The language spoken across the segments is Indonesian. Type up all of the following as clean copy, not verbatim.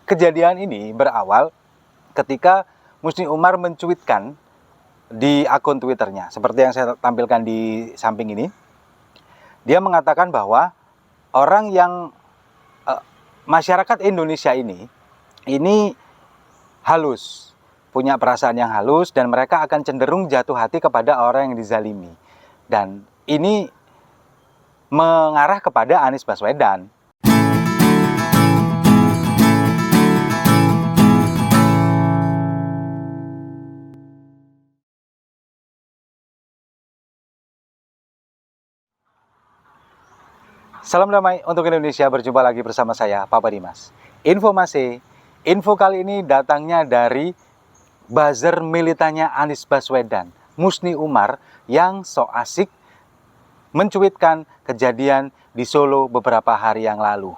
Kejadian ini berawal ketika Musni Umar mencuitkan di akun Twitternya, seperti yang saya tampilkan di samping ini. Dia mengatakan bahwa orang yang masyarakat Indonesia ini halus, punya perasaan yang halus, dan mereka akan cenderung jatuh hati kepada orang yang dizalimi. Dan ini mengarah kepada Anies Baswedan. Salam damai untuk Indonesia, berjumpa lagi bersama saya, Papa Dimas. Info kali ini datangnya dari buzzer militannya Anies Baswedan, Musni Umar, yang so asik mencuitkan kejadian di Solo beberapa hari yang lalu.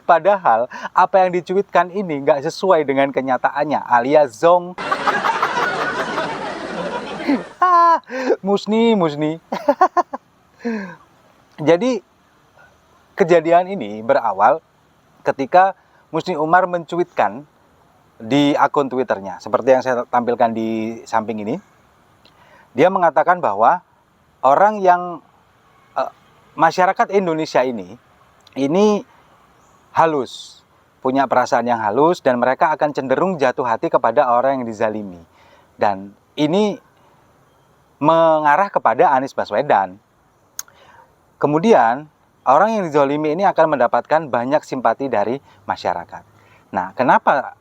Padahal apa yang dicuitkan ini nggak sesuai dengan kenyataannya, alias zong. Musni. Jadi kejadian ini berawal ketika Musni Umar mencuitkan di akun Twitternya, seperti yang saya tampilkan di samping ini. Dia mengatakan bahwa orang yang masyarakat Indonesia ini halus, punya perasaan yang halus, dan mereka akan cenderung jatuh hati kepada orang yang dizalimi. Dan ini mengarah kepada Anies Baswedan. Kemudian orang yang dizalimi ini akan mendapatkan banyak simpati dari masyarakat. Nah, kenapa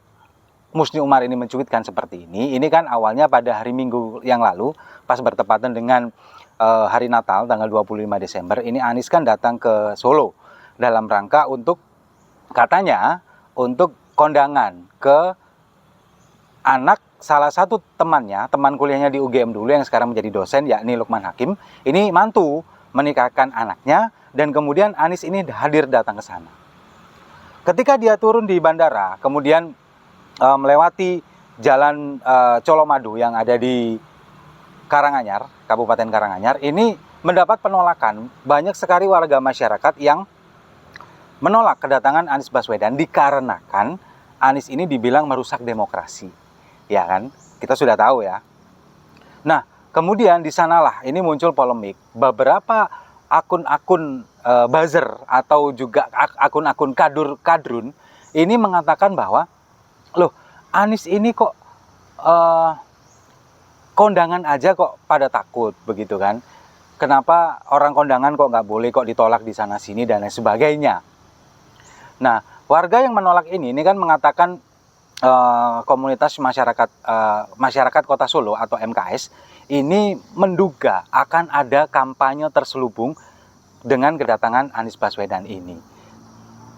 Musni Umar ini mencuitkan seperti ini? Ini kan awalnya pada hari Minggu yang lalu, pas bertepatan dengan hari Natal, tanggal 25 Desember, ini Anies kan datang ke Solo dalam rangka untuk, katanya, untuk kondangan ke anak salah satu temannya, teman kuliahnya di UGM dulu yang sekarang menjadi dosen, yakni Lukman Hakim. Ini mantu menikahkan anaknya, dan kemudian Anies ini hadir datang ke sana. Ketika dia turun di bandara, kemudian melewati jalan Colomadu yang ada di Karanganyar, Kabupaten Karanganyar, ini mendapat penolakan. Banyak sekali warga masyarakat yang menolak kedatangan Anies Baswedan dikarenakan Anies ini dibilang merusak demokrasi. Ya kan? Kita sudah tahu ya. Nah, kemudian di sanalah ini muncul polemik. Beberapa akun-akun buzzer atau juga akun-akun kadrun ini mengatakan bahwa, loh, Anies ini kok kondangan aja kok pada takut begitu kan? Kenapa orang kondangan kok nggak boleh, kok ditolak di sana sini dan lain sebagainya. Nah, warga yang menolak ini kan mengatakan komunitas masyarakat Kota Solo atau MKS ini menduga akan ada kampanye terselubung dengan kedatangan Anies Baswedan ini.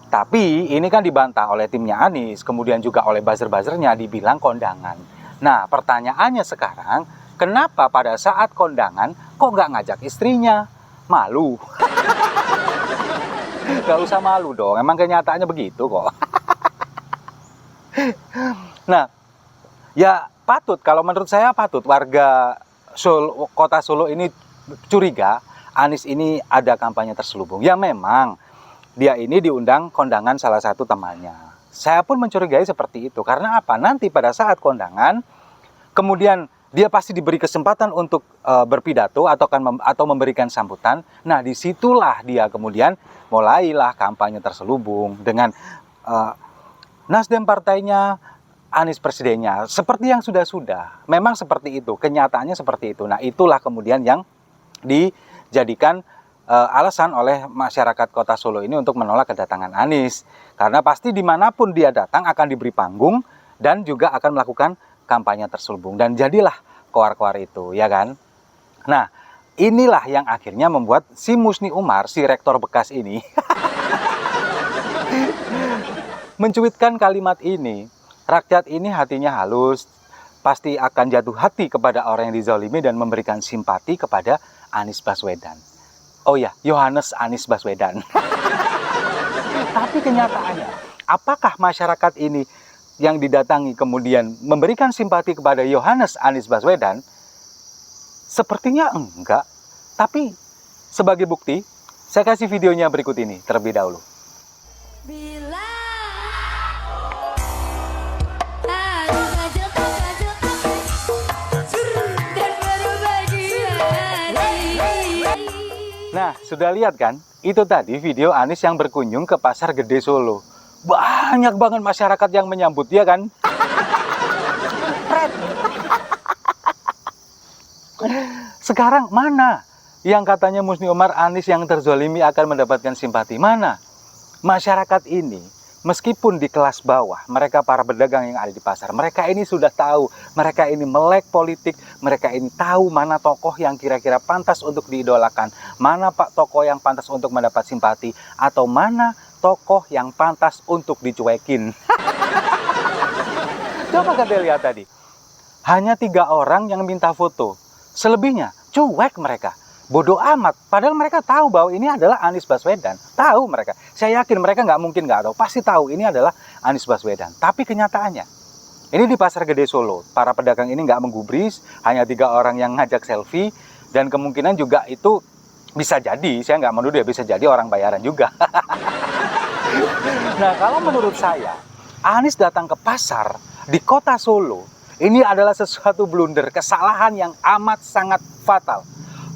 Tapi ini kan dibantah oleh timnya Anies, kemudian juga oleh buzzer-buzzernya dibilang kondangan. Nah, pertanyaannya sekarang, kenapa pada saat kondangan kok nggak ngajak istrinya? Malu. Gak usah malu dong, emang kenyataannya begitu kok. Nah, ya patut, kalau menurut saya patut warga Kota Solo ini curiga Anies ini ada kampanye terselubung. Ya memang dia ini diundang kondangan salah satu temannya. Saya pun mencurigai seperti itu. Karena apa? Nanti pada saat kondangan, kemudian dia pasti diberi kesempatan untuk berpidato atau memberikan sambutan. Nah, disitulah dia kemudian mulailah kampanye terselubung dengan Nasdem partainya, Anies presidennya. Seperti yang sudah-sudah. Memang seperti itu. Kenyataannya seperti itu. Nah, itulah kemudian yang dijadikan alasan oleh masyarakat Kota Solo ini untuk menolak kedatangan Anies. Karena pasti dimanapun dia datang akan diberi panggung dan juga akan melakukan kampanye terselubung. Dan jadilah koar-koar itu, ya kan? Nah, inilah yang akhirnya membuat si Musni Umar, si rektor bekas ini, mencuitkan kalimat ini. Rakyat ini hatinya halus, pasti akan jatuh hati kepada orang yang dizalimi dan memberikan simpati kepada Anies Baswedan. Oh ya, Yohanes Anies Baswedan. Tapi kenyataannya, apakah masyarakat ini yang didatangi kemudian memberikan simpati kepada Yohanes Anies Baswedan? Sepertinya enggak. Tapi sebagai bukti, saya kasih videonya berikut ini terlebih dahulu. Bila Nah, sudah lihat kan? Itu tadi video Anies yang berkunjung ke Pasar Gede Solo. Banyak banget masyarakat yang menyambut dia kan? Sekarang mana yang katanya Musni Umar Anies yang terzolimi akan mendapatkan simpati? Mana? Masyarakat ini, meskipun di kelas bawah, mereka para pedagang yang ada di pasar, mereka ini sudah tahu, mereka ini melek politik, mereka ini tahu mana tokoh yang kira-kira pantas untuk diidolakan, mana pak tokoh yang pantas untuk mendapat simpati, atau mana tokoh yang pantas untuk dicuekin. Coba kalian lihat tadi, hanya 3 orang yang minta foto, selebihnya cuek mereka. Bodoh amat, padahal mereka tahu bahwa ini adalah Anies Baswedan. Tahu mereka, saya yakin mereka nggak mungkin nggak tahu, pasti tahu ini adalah Anies Baswedan. Tapi kenyataannya, ini di Pasar Gede Solo, para pedagang ini nggak menggubris, hanya 3 orang yang ngajak selfie, dan kemungkinan juga itu bisa jadi, saya nggak menuduh ya, bisa jadi orang bayaran juga. Nah, kalau menurut saya, Anies datang ke pasar di kota Solo, ini adalah sesuatu blunder, kesalahan yang amat sangat fatal.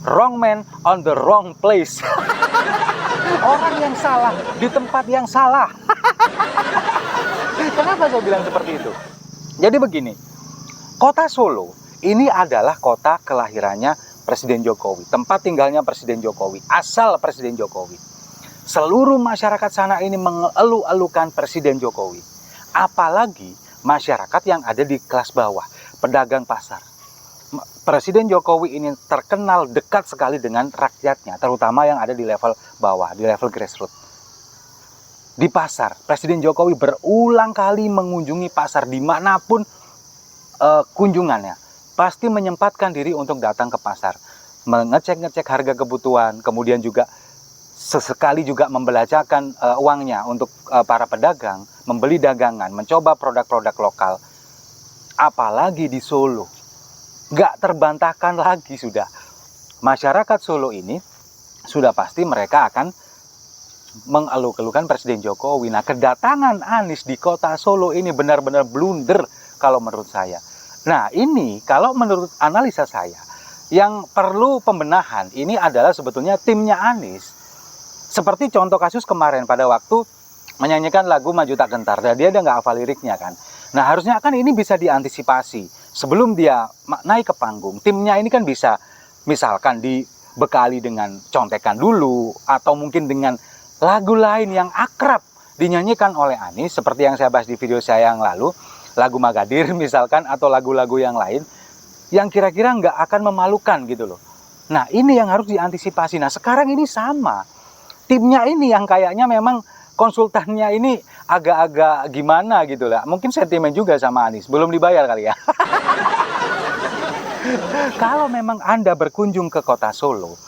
Wrong man on the wrong place. Orang yang salah di tempat yang salah. Kenapa saya bilang seperti itu? Jadi begini, kota Solo ini adalah kota kelahirannya Presiden Jokowi, tempat tinggalnya Presiden Jokowi, asal Presiden Jokowi. Seluruh masyarakat sana ini mengeluh-elukan Presiden Jokowi. Apalagi masyarakat yang ada di kelas bawah, pedagang pasar. Presiden Jokowi ini terkenal dekat sekali dengan rakyatnya, terutama yang ada di level bawah, di level grassroots. Di pasar, Presiden Jokowi berulang kali mengunjungi pasar dimanapun kunjungannya. Pasti menyempatkan diri untuk datang ke pasar, mengecek-ngecek harga kebutuhan, kemudian juga sesekali juga membelanjakan uangnya untuk para pedagang, membeli dagangan, mencoba produk-produk lokal. Apalagi di Solo. Nggak terbantahkan lagi sudah. Masyarakat Solo ini sudah pasti mereka akan mengeluh-elukan Presiden Jokowi. Nah, kedatangan Anies di kota Solo ini benar-benar blunder kalau menurut saya. Nah, ini kalau menurut analisa saya, yang perlu pembenahan ini adalah sebetulnya timnya Anies. Seperti contoh kasus kemarin pada waktu menyanyikan lagu Maju Tak Gentar, dan dia udah nggak hafal liriknya kan. Nah, harusnya kan ini bisa diantisipasi. Sebelum dia naik ke panggung, timnya ini kan bisa misalkan dibekali dengan contekan dulu, atau mungkin dengan lagu lain yang akrab dinyanyikan oleh Anies, seperti yang saya bahas di video saya yang lalu, lagu Magadir misalkan, atau lagu-lagu yang lain, yang kira-kira nggak akan memalukan gitu loh. Nah, ini yang harus diantisipasi. Nah, sekarang ini sama. Timnya ini yang kayaknya memang konsultannya ini agak-agak gimana gitu lah. Mungkin sentimen juga sama Anies, belum dibayar kali ya. Kalau memang Anda berkunjung ke kota Solo,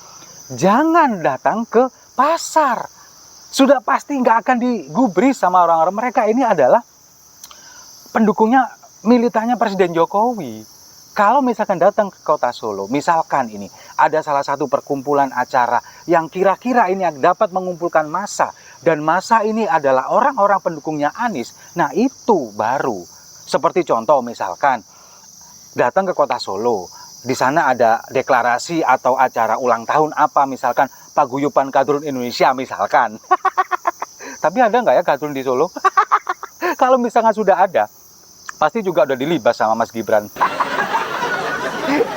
jangan datang ke pasar. Sudah pasti nggak akan digubris sama orang-orang. Mereka ini adalah pendukungnya, militannya Presiden Jokowi. Kalau misalkan datang ke kota Solo, misalkan ini ada salah satu perkumpulan acara yang kira-kira ini dapat mengumpulkan massa, dan massa ini adalah orang-orang pendukungnya Anies, nah itu baru. Seperti contoh misalkan datang ke kota Solo, di sana ada deklarasi atau acara ulang tahun apa, misalkan Paguyuban Kadrun Indonesia misalkan. Tapi ada nggak ya Kadrun di Solo? Kalau misalkan sudah ada, pasti juga udah dilibas sama Mas Gibran.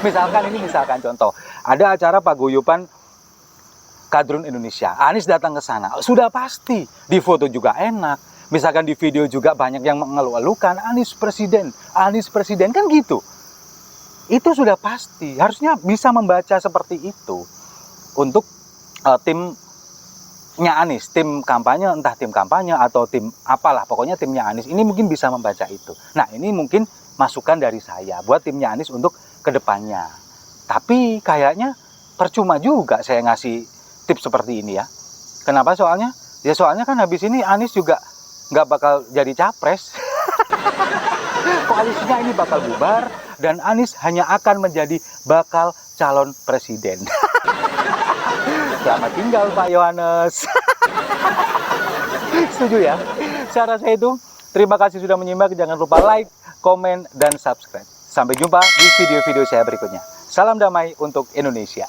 Misalkan contoh, ada acara Paguyuban Kadrun Indonesia, Anies datang ke sana, sudah pasti di foto juga enak, misalkan di video juga banyak yang mengeluh-elukan Anies presiden kan gitu. Itu sudah pasti, harusnya bisa membaca seperti itu untuk timnya Anies, tim kampanye, entah tim kampanye atau tim apalah, pokoknya timnya Anies ini mungkin bisa membaca itu. Nah, ini mungkin masukan dari saya buat timnya Anies untuk kedepannya. Tapi kayaknya percuma juga saya ngasih tips seperti ini ya. Kenapa soalnya? Ya soalnya kan habis ini Anies juga nggak bakal jadi capres. Koalisinya ini bakal bubar dan Anies hanya akan menjadi bakal calon presiden. Selamat tinggal Pak Yohanes. Setuju ya? Saya rasa itu. Terima kasih sudah menyimak. Jangan lupa like, komen, dan subscribe. Sampai jumpa di video-video saya berikutnya. Salam damai untuk Indonesia.